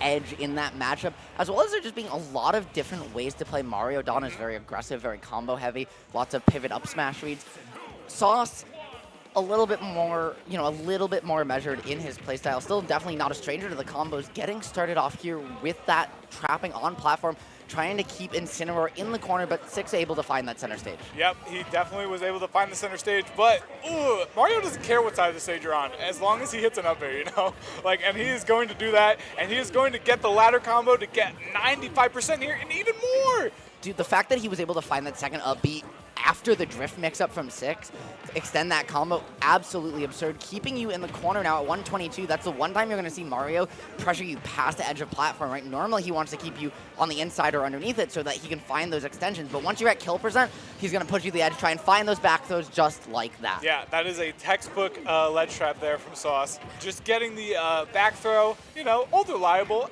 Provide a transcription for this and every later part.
edge in that matchup, as well as there just being a lot of different ways to play Mario. Don is very aggressive, very combo heavy, lots of pivot up smash reads. Sauce, a little bit more, a little bit more measured in his playstyle. Still definitely not a stranger to the combos. Getting started off here with that trapping on platform, trying to keep Incineroar in the corner, but Six able to find that center stage. Yep, he definitely was able to find the center stage, but Mario doesn't care what side of the stage you're on, as long as he hits an up air, and he is going to do that, and he is going to get the ladder combo to get 95% here, and even more. Dude, the fact that he was able to find that second up beat after the drift mix-up from Six, extend that combo, absolutely absurd. Keeping you in the corner now at 122, that's the one time you're going to see Mario pressure you past the edge of platform, right? Normally he wants to keep you on the inside or underneath it so that he can find those extensions, but once you're at kill percent, he's going to push you to the edge, try and find those back throws just like that. Yeah, that is a textbook ledge trap there from Sauce. Just getting the back throw, old reliable,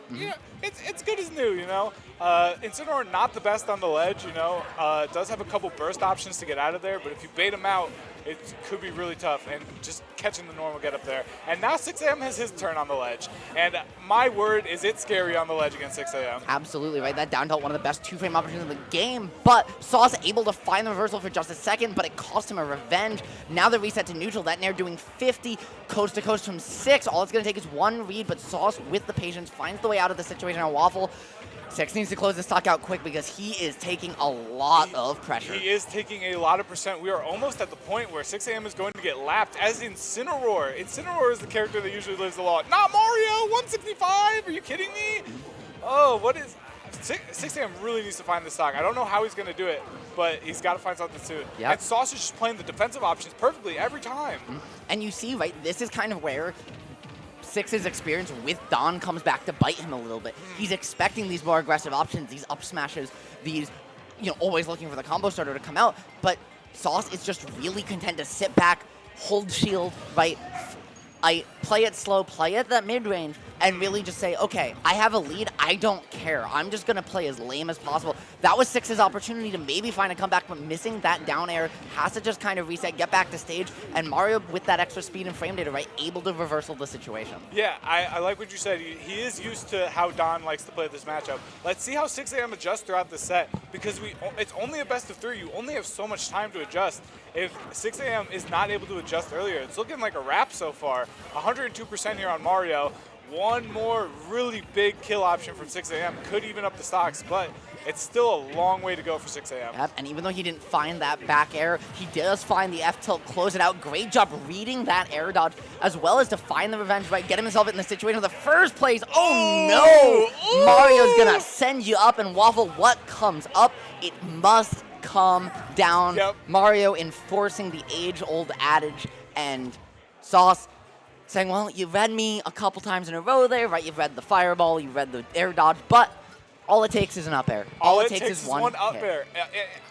it's good as new, Incineroar not the best on the ledge, does have a couple burst options to get out of there, but if you bait him out, it could be really tough, and just catching the normal get up there. And now 6AM has his turn on the ledge, and my word, is it scary on the ledge against 6AM. Absolutely, right? That down tilt, one of the best two-frame opportunities in the game, but Sauce able to find the reversal for just a second, but it cost him a revenge. Now the reset to neutral, that Nair doing 50 coast to coast from Six. All it's going to take is one read, but Sauce, with the patience, finds the way out of the situation on Waffle. Six needs to close the stock out quick because he is taking a lot of pressure. He is taking a lot of percent. We are almost at the point where 6AM is going to get lapped as Incineroar. Incineroar is the character that usually lives a lot. Not Mario, 165, are you kidding me? Oh, what is... 6AM really needs to find the stock. I don't know how he's going to do it, but he's got to find something soon. Yep. And Sauce is just playing the defensive options perfectly every time. And you see, right, this is kind of where Six's experience with Don comes back to bite him a little bit. He's expecting these more aggressive options, these up smashes, these, always looking for the combo starter to come out, but Sauce is just really content to sit back, hold shield, right? I play it slow, play it that mid-range, and really just say, okay, I have a lead, I don't care. I'm just going to play as lame as possible. That was Six's opportunity to maybe find a comeback, but missing that down air, has to just kind of reset, get back to stage, and Mario, with that extra speed and frame data, right, able to reversal the situation. Yeah, I like what you said. He is used to how Don likes to play this matchup. Let's see how 6AM adjusts throughout the set, because it's only a best of 3. You only have so much time to adjust. If 6AM is not able to adjust earlier, it's looking like a wrap so far. 102% here on Mario. One more really big kill option from 6AM could even up the stocks, but it's still a long way to go for 6AM. Yep, and even though he didn't find that back air, he does find the F-tilt, close it out. Great job reading that air dodge, as well as to find the revenge, right? Get himself in the situation of the first place. Oh no! Ooh. Mario's gonna send you up, and Waffle, what comes up? It must come down. Yep. Mario enforcing the age-old adage, and Sauce saying, well, you've read me a couple times in a row there, right? You've read the fireball, you've read the air dodge, but all it takes is an up air. All it takes is one up hit. air.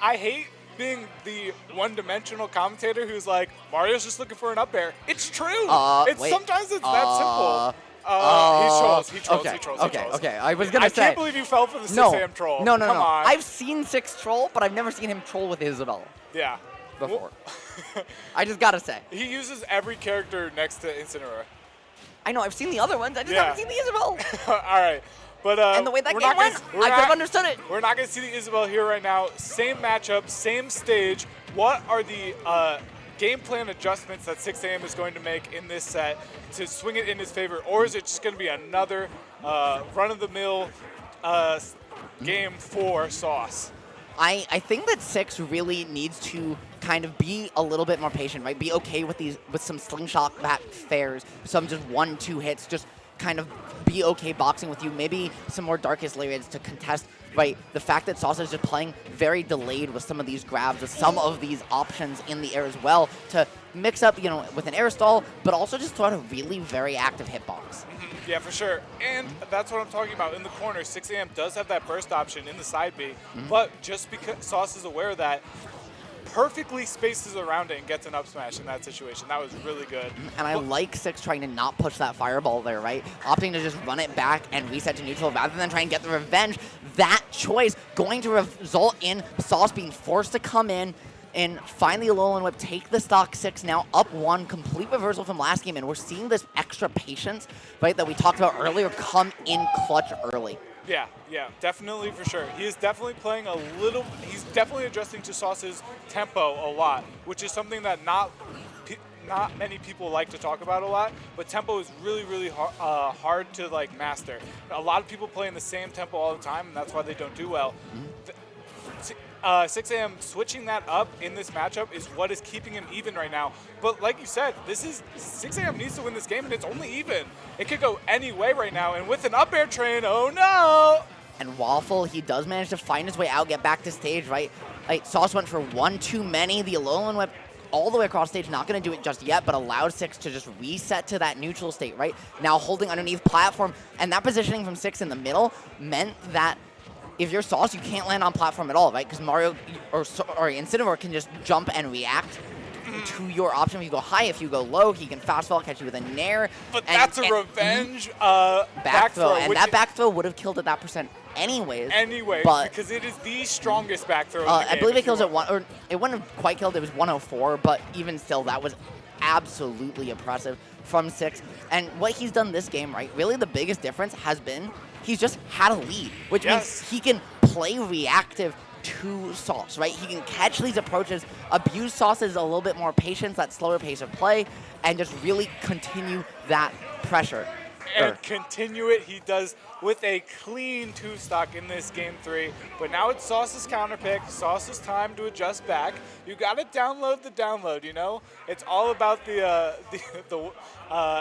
I hate being the one-dimensional commentator who's like, Mario's just looking for an up air. It's true. Sometimes it's that simple. He trolls. Okay. I was gonna say. I can't believe you fell for the 6AM troll. No. Come on. I've seen Six troll, but I've never seen him troll with Isabella Yeah. before. I just gotta say. He uses every character next to Incineroar. I know, I've seen the other ones. I just haven't seen the Isabel. All right. But, and the way that game went, I could have understood it. We're not going to see the Isabel here right now. Same matchup, same stage. What are the game plan adjustments that 6AM is going to make in this set to swing it in his favor? Or is it just going to be another run-of-the-mill game for Sauce? I think that Six really needs to kind of be a little bit more patient, right? Be okay with some slingshot back fares, some just 1-2 hits, just kind of be okay boxing with you. Maybe some more Darkest Lariats to contest, right? The fact that Sauce is just playing very delayed with some of these grabs, with some of these options in the air as well, to mix up, with an air stall, but also just throw out a really very active hitbox. Yeah, for sure. And that's what I'm talking about. In the corner, 6AM does have that burst option in the side B, but just because Sauce is aware of that, perfectly spaces around it and gets an up smash in that situation. That was really good. And I like Six trying to not push that fireball there, right? Opting to just run it back and reset to neutral rather than try and get the revenge. That choice going to result in Sauce being forced to come in, and find the Alolan Whip, take the stock 6, now up 1, complete reversal from last game, and we're seeing this extra patience, right, that we talked about earlier come in clutch early. Yeah, definitely for sure. He is definitely playing a little, he's definitely adjusting to Sauce's tempo a lot, which is something that not many people like to talk about a lot, but tempo is really hard to like master. A lot of people play in the same tempo all the time, and that's why they don't do well. 6am switching that up in this matchup is what is keeping him even right now. But like you said, 6am needs to win this game, and it's only even. It could go any way right now, and with an up air train, oh no! And Waffle, he does manage to find his way out, get back to stage, right? Like, Sauce went for one too many. The Alolan Whip all the way across stage, not going to do it just yet, but allowed 6 to just reset to that neutral state, right? Now holding underneath platform, and that positioning from 6 in the middle meant that if you're Sauce, you can't land on platform at all, right? Because Mario or Incineroar can just jump and react to your option. If you go high, if you go low, he can fast fall, catch you with a nair. But that's a revenge back throw. And that back throw would have killed at that percent anyways. But because it is the strongest back throw in the game. I believe it kills at 1, or it wouldn't have quite killed, it was 104, but even still, that was absolutely impressive from 6. And what he's done this game, right, really the biggest difference has been he's just had a lead, which means he can play reactive to Sauce, right? He can catch these approaches, abuse Sauce's a little bit more patience, that slower pace of play, and just really continue that pressure. And continue it, he does with a clean 2-stock in this game 3. But now it's Sauce's counter pick, Sauce's time to adjust back. You gotta download the download, you know? It's all about the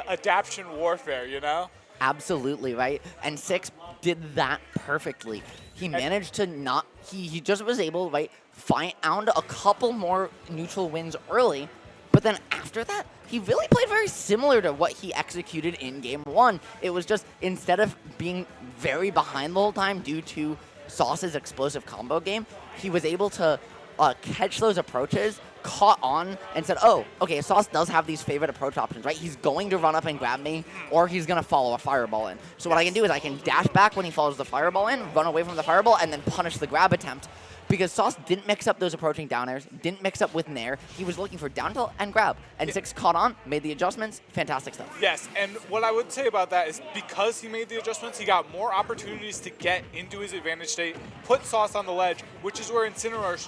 adaption warfare, you know? Absolutely, right? And 6 did that perfectly. He managed to not, he just was able, right, found a couple more neutral wins early, but then after that, he really played very similar to what he executed in game 1. It was just, instead of being very behind the whole time due to Sauce's explosive combo game, he was able to catch those approaches, caught on, and said, oh, okay, Sauce does have these favorite approach options, right? He's going to run up and grab me, or he's going to follow a fireball in. So what I can do is I can dash back when he follows the fireball in, run away from the fireball, and then punish the grab attempt. Because Sauce didn't mix up those approaching down airs, didn't mix up with nair. He was looking for down tilt and grab. And 6 caught on, made the adjustments, fantastic stuff. Yes, and what I would say about that is because he made the adjustments, he got more opportunities to get into his advantage state, put Sauce on the ledge, which is where Incineroar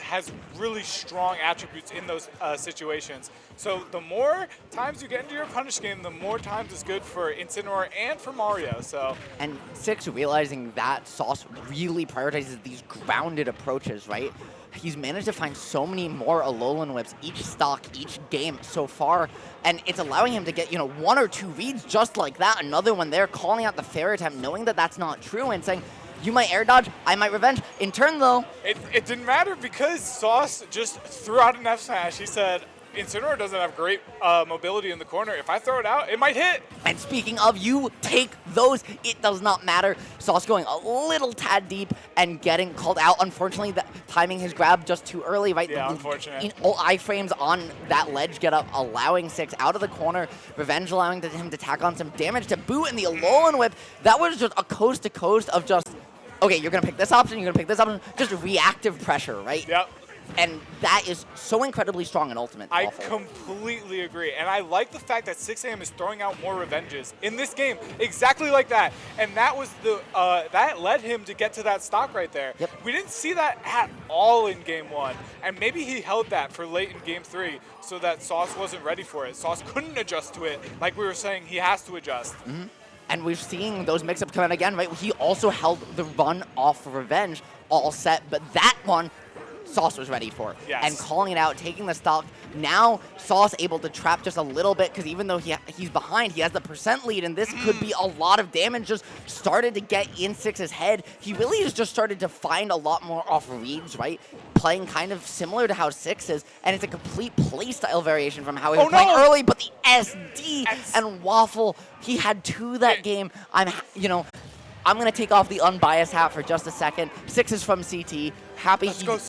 has really strong attributes in those situations. So the more times you get into your punish game, the more times it's good for Incineroar and for Mario. So and 6 realizing that Sauce really prioritizes these grounded approaches, right? He's managed to find so many more Alolan Whips each stock, each game so far, and it's allowing him to get, 1 or 2 reads just like that. Another one there, calling out the fair attempt, knowing that that's not true, and saying, you might air dodge, I might revenge. In turn, though, it didn't matter because Sauce just threw out an F smash. He said, Incineroar doesn't have great mobility in the corner. If I throw it out, it might hit. And speaking of, you take those. It does not matter. Sauce going a little tad deep and getting called out. Unfortunately, timing his grab just too early, right? Yeah, unfortunate. All iframes on that ledge get up, allowing 6 out of the corner. Revenge allowing him to tack on some damage to boot, and the Alolan Whip. That was just a coast to coast of just, okay, you're going to pick this option, you're going to pick this option. Just reactive pressure, right? Yep. And that is so incredibly strong in Ultimate. I completely agree. And I like the fact that 6am is throwing out more revenges in this game. Exactly like that. And that was that led him to get to that stock right there. Yep. We didn't see that at all in game 1. And maybe he held that for late in game 3 so that Sauce wasn't ready for it. Sauce couldn't adjust to it. Like we were saying, he has to adjust. Mm-hmm. And we're seeing those mix-ups come in again, right? He also held the run off Revenge all set, but that one, Sauce was ready for. Yes. And calling it out, taking the stock. Now Sauce able to trap just a little bit because even though he's behind, he has the percent lead, and this could be a lot of damage. Just started to get in 6's head. He really has just started to find a lot more off reads, right? Playing kind of similar to how 6 is, and it's a complete playstyle variation from how he was playing early, but the SD and Waffle, he had 2 that game. I'm going to take off the unbiased hat for just a second. 6 is from CT. Happy